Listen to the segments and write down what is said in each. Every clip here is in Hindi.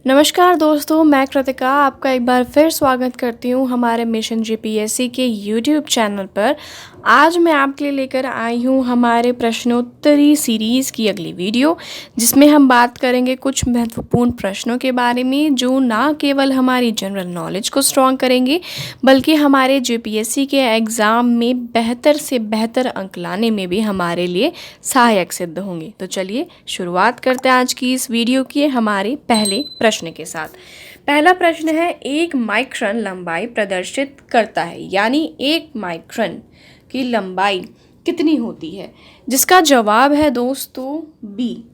नमस्कार दोस्तों, मैं कृतिका आपका एक बार फिर स्वागत करती हूँ हमारे मिशन जीपीएससी के यूट्यूब चैनल पर। आज मैं आपके लिए लेकर आई हूँ हमारे प्रश्नोत्तरी सीरीज़ की अगली वीडियो, जिसमें हम बात करेंगे कुछ महत्वपूर्ण प्रश्नों के बारे में जो ना केवल हमारी जनरल नॉलेज को स्ट्रॉन्ग करेंगे बल्कि हमारे जीपीएससी के एग्ज़ाम में बेहतर से बेहतर अंक लाने में भी हमारे लिए सहायक सिद्ध होंगे। तो चलिए शुरुआत करते हैं आज की इस वीडियो की हमारे पहले प्रश्न के साथ। पहला प्रश्न है, 1 माइक्रोन लंबाई प्रदर्शित करता है, यानी 1 माइक्रोन की लंबाई कितनी होती है? जिसका जवाब है दोस्तों बी,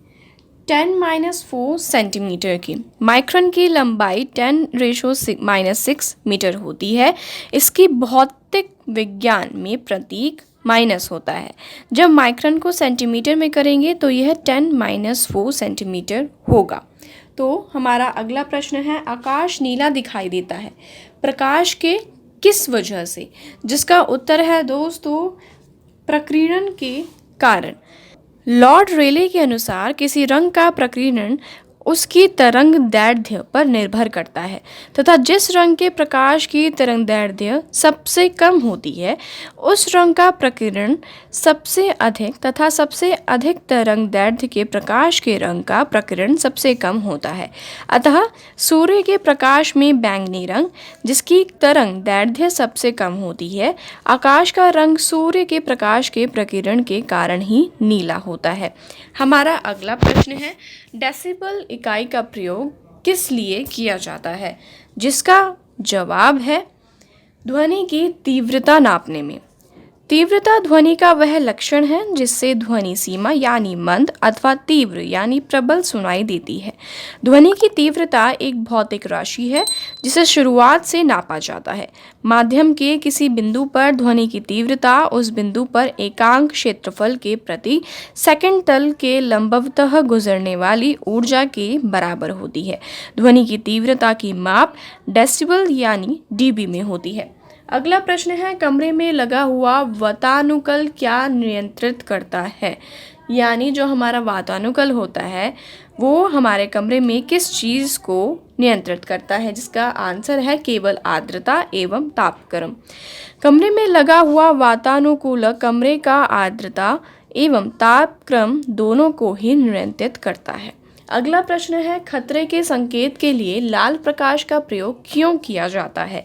10-4 सेंटीमीटर की। माइक्रोन की लंबाई 10⁻⁻6 मीटर होती है। इसकी भौतिक विज्ञान में प्रतीक माइनस होता है। जब माइक्रोन को सेंटीमीटर में करेंगे तो यह 10⁻4 सेंटीमीटर होगा। तो हमारा अगला प्रश्न है, आकाश नीला दिखाई देता है प्रकाश के किस वजह से? जिसका उत्तर है दोस्तों प्रकीर्णन के कारण। लॉर्ड रेले के अनुसार किसी रंग का प्रकीर्णन उसकी तरंग दैर्ध्य पर निर्भर करता है तथा जिस रंग के प्रकाश की तरंग दैर्ध्य सबसे कम होती है उस रंग का प्रकीर्णन सबसे अधिक तथा सबसे अधिक तरंग दैर्ध्य के प्रकाश के रंग का प्रकीर्णन सबसे कम होता है। अतः सूर्य के प्रकाश में बैंगनी रंग, जिसकी तरंग दैर्ध्य सबसे कम होती है, आकाश का रंग सूर्य के प्रकाश के प्रकीर्णन के कारण ही नीला होता है। हमारा अगला प्रश्न है, डेसिबल इकाई का प्रयोग किस लिए किया जाता है? जिसका जवाब है ध्वनि की तीव्रता नापने में। तीव्रता ध्वनि का वह लक्षण है जिससे ध्वनि सीमा यानी मंद अथवा तीव्र यानी प्रबल सुनाई देती है। ध्वनि की तीव्रता एक भौतिक राशि है जिसे शुरुआत से नापा जाता है। माध्यम के किसी बिंदु पर ध्वनि की तीव्रता उस बिंदु पर एकांक क्षेत्रफल के प्रति सेकंड तल के लंबवतः गुजरने वाली ऊर्जा के बराबर होती है। ध्वनि की तीव्रता की माप डेसिबल यानी डीबी में होती है। अगला प्रश्न है, कमरे में लगा हुआ वातानुकूल क्या नियंत्रित करता है? यानी जो हमारा वातानुकूल होता है वो हमारे कमरे में किस चीज़ को नियंत्रित करता है? जिसका आंसर है केवल आर्द्रता एवं तापक्रम। कमरे में लगा हुआ वातानुकूलक कमरे का आर्द्रता एवं तापक्रम दोनों को ही नियंत्रित करता है। अगला प्रश्न है, खतरे के संकेत के लिए लाल प्रकाश का प्रयोग क्यों किया जाता है?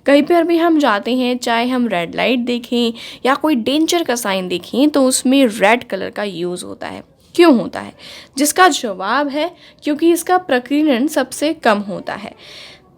कहीं पर भी हम जाते हैं, चाहे हम रेड लाइट देखें या कोई डेंजर का साइन देखें, तो उसमें रेड कलर का यूज़ होता है। क्यों होता है? जिसका जवाब है क्योंकि इसका प्रकीर्णन सबसे कम होता है।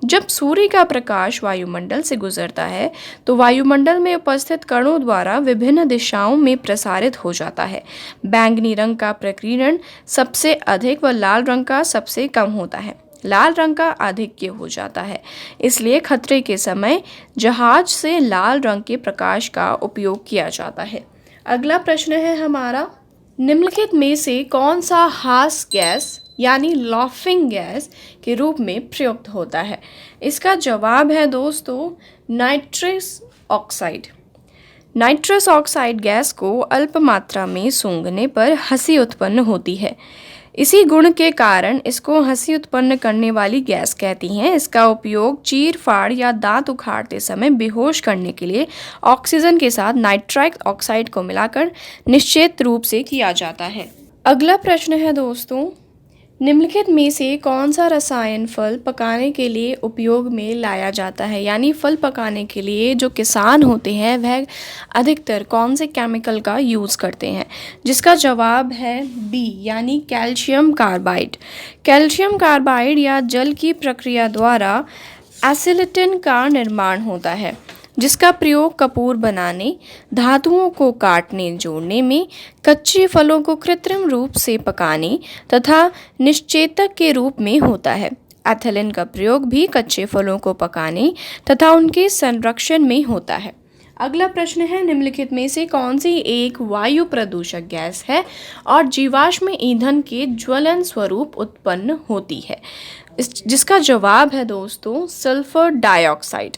जब सूर्य का प्रकाश वायुमंडल से गुजरता है तो वायुमंडल में उपस्थित कणों द्वारा विभिन्न दिशाओं में प्रसारित हो जाता है। बैंगनी रंग का प्रकीर्णन सबसे अधिक व लाल रंग का सबसे कम होता है। लाल रंग का आधिक्य हो जाता है, इसलिए खतरे के समय जहाज से लाल रंग के प्रकाश का उपयोग किया जाता है। अगला प्रश्न है हमारा, निम्नलिखित में से कौन सा हास गैस यानी लाफिंग गैस के रूप में प्रयुक्त होता है? इसका जवाब है दोस्तों nitrous oxide. Nitrous oxide gas को अल्प मात्रा में सूंघने पर हंसी उत्पन्न होती है। इसी गुण के कारण इसको हंसी उत्पन्न करने वाली गैस कहती हैं। इसका उपयोग चीर फाड़ या दांत उखाड़ते समय बेहोश करने के लिए ऑक्सीजन के साथ नाइट्रस ऑक्साइड को मिलाकर निश्चित रूप से किया जाता है। अगला प्रश्न है दोस्तों, निम्नलिखित में से कौन सा रसायन फल पकाने के लिए उपयोग में लाया जाता है? यानी फल पकाने के लिए जो किसान होते हैं वह अधिकतर कौन से केमिकल का यूज़ करते हैं? जिसका जवाब है बी यानी कैल्शियम कार्बाइड। कैल्शियम कार्बाइड या जल की प्रक्रिया द्वारा एसिटिलीन का निर्माण होता है, जिसका प्रयोग कपूर बनाने, धातुओं को काटने जोड़ने में, कच्चे फलों को कृत्रिम रूप से पकाने तथा निश्चेतक के रूप में होता है। एथिलीन का प्रयोग भी कच्चे फलों को पकाने तथा उनके संरक्षण में होता है। अगला प्रश्न है, निम्नलिखित में से कौन सी एक वायु प्रदूषक गैस है और जीवाश्म ईंधन के ज्वलन स्वरूप उत्पन्न होती है? जिसका जवाब है दोस्तों सल्फर डाइऑक्साइड।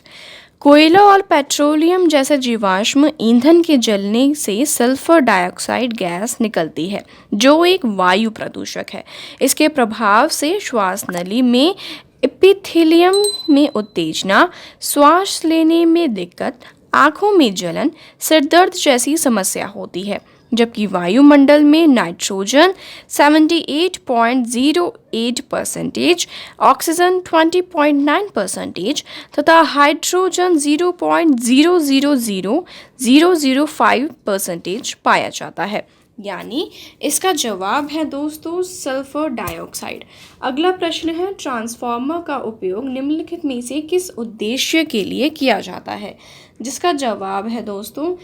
कोयला और पेट्रोलियम जैसे जीवाश्म ईंधन के जलने से सल्फर डाइऑक्साइड गैस निकलती है जो एक वायु प्रदूषक है। इसके प्रभाव से श्वास नली में एपिथेलियम में उत्तेजना, श्वास लेने में दिक्कत, आंखों में जलन, सिरदर्द जैसी समस्या होती है। जबकि वायुमंडल में नाइट्रोजन 78.08%, ऑक्सीजन 20.9% तथा हाइड्रोजन 0.000005% पाया जाता है। यानी इसका जवाब है दोस्तों सल्फर डाइऑक्साइड। अगला प्रश्न है, ट्रांसफार्मर का उपयोग निम्नलिखित में से किस उद्देश्य के लिए किया जाता है? जिसका जवाब है दोस्तों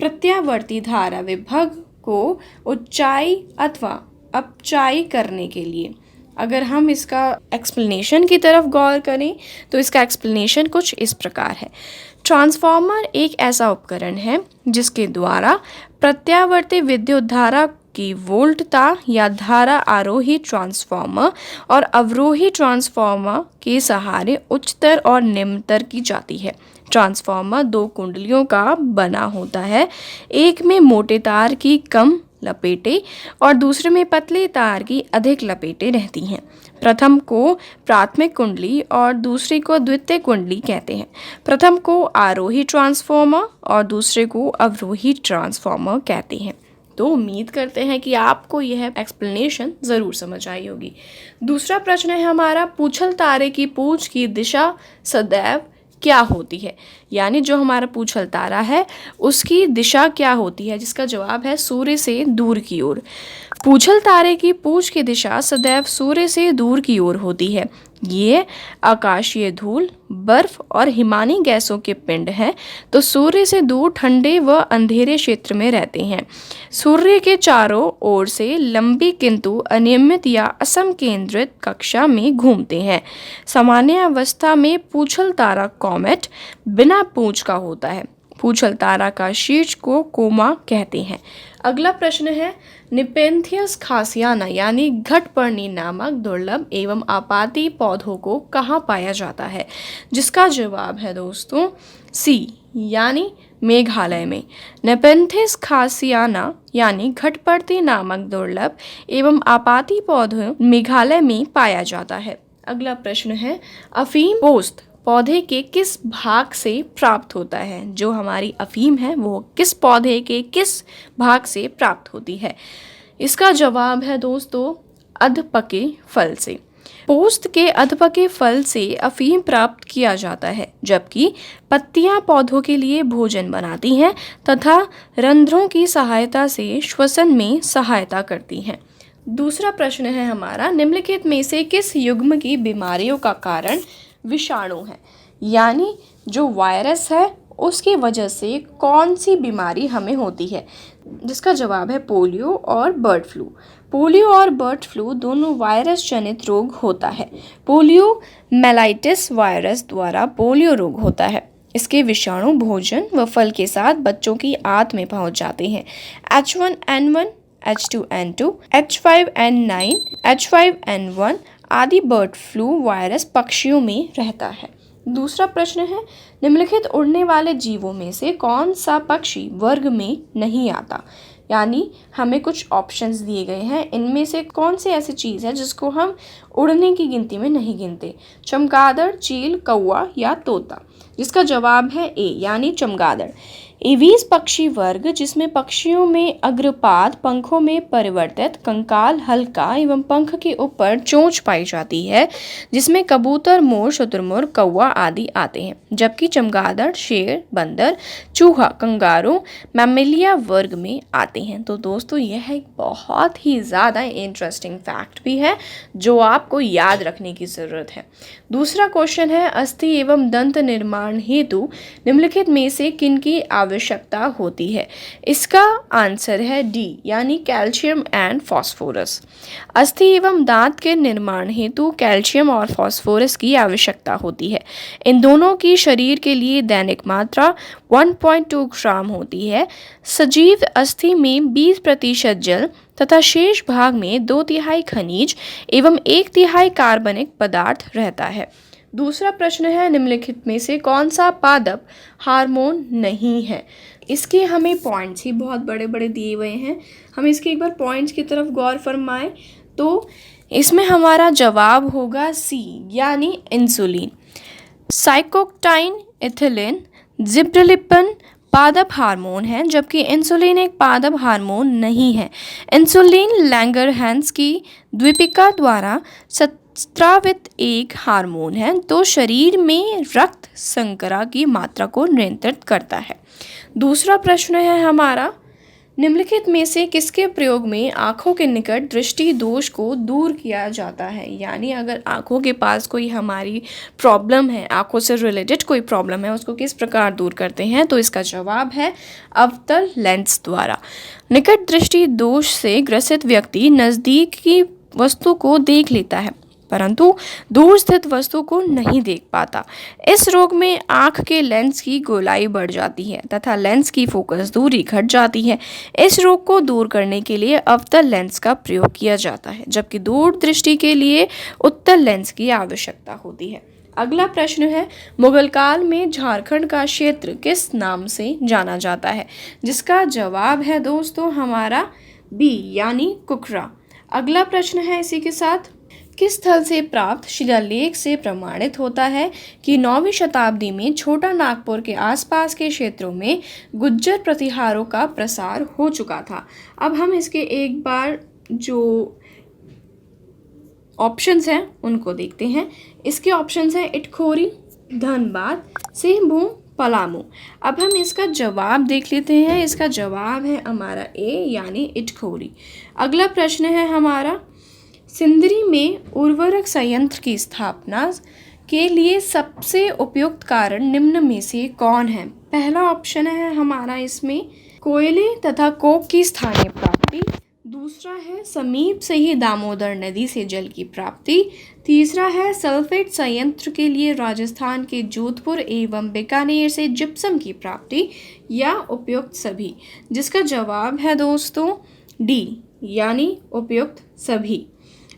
प्रत्यावर्ती धारा विभव को ऊंचाई अथवा अपचाई करने के लिए। अगर हम इसका एक्सप्लेनेशन की तरफ गौर करें तो इसका एक्सप्लेनेशन कुछ इस प्रकार है। ट्रांसफार्मर एक ऐसा उपकरण है जिसके द्वारा प्रत्यावर्ती विद्युत धारा की वोल्टता या धारा आरोही ट्रांसफार्मर और अवरोही ट्रांसफार्मर के सहारे उच्चतर और निम्नतर की जाती है। ट्रांसफार्मर दो कुंडलियों का बना होता है, एक में मोटे तार की कम लपेटें और दूसरे में पतले तार की अधिक लपेटें रहती हैं। प्रथम को प्राथमिक कुंडली और दूसरे को द्वितीय कुंडली कहते हैं। प्रथम को आरोही ट्रांसफार्मर और दूसरे को अवरोही ट्रांसफार्मर कहते हैं। तो उम्मीद करते हैं कि आपको यह एक्सप्लेनेशन ज़रूर समझ आई होगी। दूसरा प्रश्न है हमारा, पूछल तारे की पूंछ की दिशा सदैव क्या होती है? यानी जो हमारा पूछल तारा है उसकी दिशा क्या होती है? जिसका जवाब है सूर्य से दूर की ओर। पूछल तारे की पूंछ की दिशा सदैव सूर्य से दूर की ओर होती है। ये आकाशीय धूल, बर्फ और हिमानी गैसों के पिंड हैं, तो सूर्य से दूर ठंडे व अंधेरे क्षेत्र में रहते हैं। सूर्य के चारों ओर से लंबी किंतु अनियमित या असमकेंद्रित कक्षा में घूमते हैं। सामान्य अवस्था में पूछल तारा कॉमेट बिना पूंछ का होता है। पूछल तारा का शीर्ष को कोमा कहते हैं। अगला प्रश्न है, निपेंथियस खासियाना यानी घटपर्णी नामक दुर्लभ एवं आपाती पौधों को कहाँ पाया जाता है? जिसका जवाब है दोस्तों सी यानी मेघालय में। नेपेंथिस खासियाना यानी घटपर्णी नामक दुर्लभ एवं आपाती पौधों मेघालय में पाया जाता है। अगला प्रश्न है, अफीम पोस्त पौधे के किस भाग से प्राप्त होता है? जो हमारी अफीम है वो किस पौधे के किस भाग से प्राप्त होती है? इसका जवाब है दोस्तों अधपके फल से। पोस्त के अधपके फल से अफीम प्राप्त किया जाता है, जबकि पत्तियां पौधों के लिए भोजन बनाती हैं तथा रंध्रों की सहायता से श्वसन में सहायता करती हैं। दूसरा प्रश्न है हमारा, निम्नलिखित में से किस युग्म की बीमारियों का कारण विषाणु है? यानी जो वायरस है उसकी वजह से कौन सी बीमारी हमें होती है? जिसका जवाब है पोलियो और बर्ड फ्लू। पोलियो और बर्ड फ्लू दोनों वायरस जनित रोग होता है। पोलियो मेलाइटिस वायरस द्वारा पोलियो रोग होता है। इसके विषाणु भोजन व फल के साथ बच्चों की आंत में पहुंच जाते हैं। H1N1, H2N2, H5N9, H5N1 आदि बर्ड फ्लू वायरस पक्षियों में रहता है। दूसरा प्रश्न है, निम्नलिखित उड़ने वाले जीवों में से कौन सा पक्षी वर्ग में नहीं आता? यानी हमें कुछ ऑप्शंस दिए गए हैं, इनमें से कौन सी ऐसी चीज़ है जिसको हम उड़ने की गिनती में नहीं गिनते? चमगादड़, चील, कौवा या तोता? जिसका जवाब है ए यानी चमगादड़। एवीज पक्षी वर्ग जिसमें पक्षियों में अग्रपाद, पंखों में परिवर्तित, कंकाल हल्का एवं पंख के ऊपर चोंच पाई जाती है, जिसमें कबूतर, मोर, शुतुरमुर्ग, कौवा आदि आते हैं। जबकि चमगादड़, शेर, बंदर, चूहा, कंगारू, मैमेलिया वर्ग में आते हैं। तो दोस्तों यह एक बहुत ही ज़्यादा इंटरेस्टिंग फैक्ट भी है जो आपको याद रखने की ज़रूरत है। दूसरा क्वेश्चन है, अस्थि एवं दंत निर्माण हेतु निम्नलिखित में से किनकी आवश्यकता होती है? इसका आंसर है डी यानी कैल्शियम एंड फास्फोरस। अस्थि एवं दांत के निर्माण हेतु कैल्शियम और फास्फोरस की आवश्यकता होती है। इन दोनों की शरीर के लिए दैनिक मात्रा 1.2 ग्राम होती है। सजीव अस्थि में 20% जल तथा शेष भाग में 2/3 खनिज एवं 1/3 कार्बनिक पदार्थ रहता है। दूसरा प्रश्न है, निम्नलिखित में से कौन सा पादप हार्मोन नहीं है। इसके हमें पॉइंट्स ही बहुत बड़े बड़े दिए हुए हैं, हम इसके एक बार पॉइंट्स की तरफ गौर फरमाएं तो इसमें हमारा जवाब होगा सी यानी इंसुलिन। साइकोक्टाइन, इथिलीन, जिब्रेलिप्पिन पादप हार्मोन है, जबकि इंसुलिन एक पादप हार्मोन नहीं है। इंसुलिन लैंगरहैंस की द्वीपिका द्वारा स्रावित एक हार्मोन है, तो शरीर में रक्त शर्करा की मात्रा को नियंत्रित करता है। दूसरा प्रश्न है हमारा, निम्नलिखित में से किसके प्रयोग में आँखों के निकट दृष्टि दोष को दूर किया जाता है। यानी अगर आँखों के पास कोई हमारी प्रॉब्लम है, आँखों से रिलेटेड कोई प्रॉब्लम है, उसको किस प्रकार दूर करते हैं, तो इसका जवाब है अवतल लेंस द्वारा। निकट दृष्टि दोष से ग्रसित व्यक्ति नज़दीक की वस्तु को देख लेता है परंतु दूर स्थित वस्तु को नहीं देख पाता। इस रोग में आँख के लेंस की गोलाई बढ़ जाती है तथा लेंस की फोकस दूरी घट जाती है। इस रोग को दूर करने के लिए अवतल लेंस का प्रयोग किया जाता है, जबकि दूर दृष्टि के लिए उत्तल लेंस की आवश्यकता होती है। अगला प्रश्न है, मुगल काल में झारखंड का क्षेत्र किस नाम से जाना जाता है। जिसका जवाब है दोस्तों हमारा बी यानी कुकरा। अगला प्रश्न है इसी के साथ, किस स्थल से प्राप्त शिलालेख से प्रमाणित होता है कि 9वीं शताब्दी में छोटा नागपुर के आसपास के क्षेत्रों में गुज्जर प्रतिहारों का प्रसार हो चुका था। अब हम इसके एक बार जो ऑप्शंस हैं उनको देखते हैं। इसके ऑप्शंस हैं इटखोरी, धनबाद, सिंहभूम, पलामू। अब हम इसका जवाब देख लेते हैं। इसका जवाब है हमारा ए यानी इटखोरी। अगला प्रश्न है हमारा, सिंदरी में उर्वरक संयंत्र की स्थापना के लिए सबसे उपयुक्त कारण निम्न में से कौन है। पहला ऑप्शन है हमारा इसमें कोयले तथा कोक की स्थानीय प्राप्ति। दूसरा है समीप से ही दामोदर नदी से जल की प्राप्ति। तीसरा है सल्फेट संयंत्र के लिए राजस्थान के जोधपुर एवं बीकानेर से जिप्सम की प्राप्ति, या उपयुक्त सभी। जिसका जवाब है दोस्तों डी यानी उपयुक्त सभी।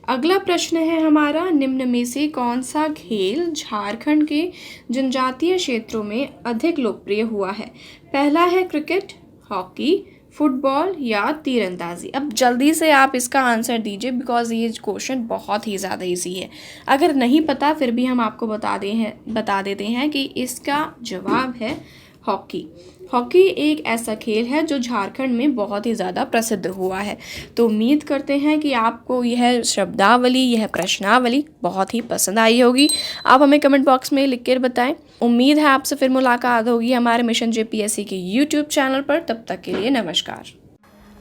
अगला प्रश्न है हमारा, निम्न में से कौन सा खेल झारखंड के जनजातीय क्षेत्रों में अधिक लोकप्रिय हुआ है। पहला है क्रिकेट, हॉकी, फुटबॉल या तीरंदाजी। अब जल्दी से आप इसका आंसर दीजिए बिकॉज ये क्वेश्चन बहुत ही ज़्यादा इजी है। अगर नहीं पता फिर भी हम आपको बता देते हैं कि इसका जवाब है हॉकी। हॉकी एक ऐसा खेल है जो झारखंड में बहुत ही ज़्यादा प्रसिद्ध हुआ है। तो उम्मीद करते हैं कि आपको यह शब्दावली, यह प्रश्नावली बहुत ही पसंद आई होगी। आप हमें कमेंट बॉक्स में लिख कर बताएं। उम्मीद है आपसे फिर मुलाकात होगी हमारे मिशन जेपीएससी के यूट्यूब चैनल पर। तब तक के लिए नमस्कार।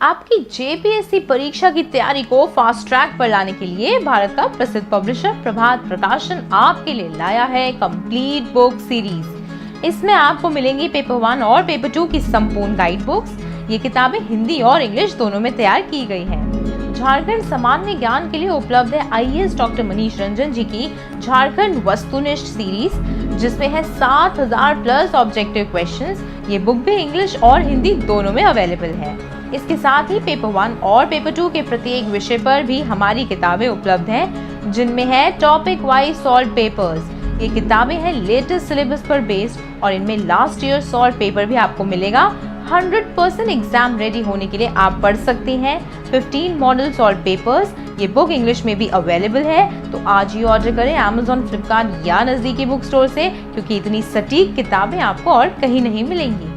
आपकी जेपीएससी परीक्षा की तैयारी को फास्ट ट्रैक पर लाने के लिए भारत का प्रसिद्ध पब्लिशर प्रभात प्रकाशन आपके लिए लाया है कंप्लीट बुक सीरीज। इसमें आपको मिलेंगी पेपर 1 और पेपर 2 की संपूर्ण गाइड बुक्स। ये किताबें हिंदी और इंग्लिश दोनों में तैयार की गई हैं। झारखंड सामान्य ज्ञान के लिए उपलब्ध है आईएएस डॉक्टर मनीष रंजन जी की झारखंड वस्तुनिष्ठ सीरीज, जिसमें है 7000 प्लस ऑब्जेक्टिव क्वेश्चंस। ये बुक भी इंग्लिश और हिंदी दोनों में अवेलेबल है। इसके साथ ही पेपर 1 और पेपर 2 के प्रत्येक विषय पर भी हमारी किताबें उपलब्ध हैं, जिनमें है टॉपिक वाइज सॉल्व पेपर्स। ये किताबें हैं लेटेस्ट सिलेबस पर बेस्ड और इनमें लास्ट ईयर सॉल्व पेपर भी आपको मिलेगा। 100% एग्जाम रेडी होने के लिए आप पढ़ सकते हैं 15 मॉडल सॉल्व पेपर्स। ये बुक इंग्लिश में भी अवेलेबल है, तो आज ही ऑर्डर करें अमेज़न, फ्लिपकार्ट या नज़दीकी बुक स्टोर से, क्योंकि इतनी सटीक किताबें आपको और कहीं नहीं मिलेंगी।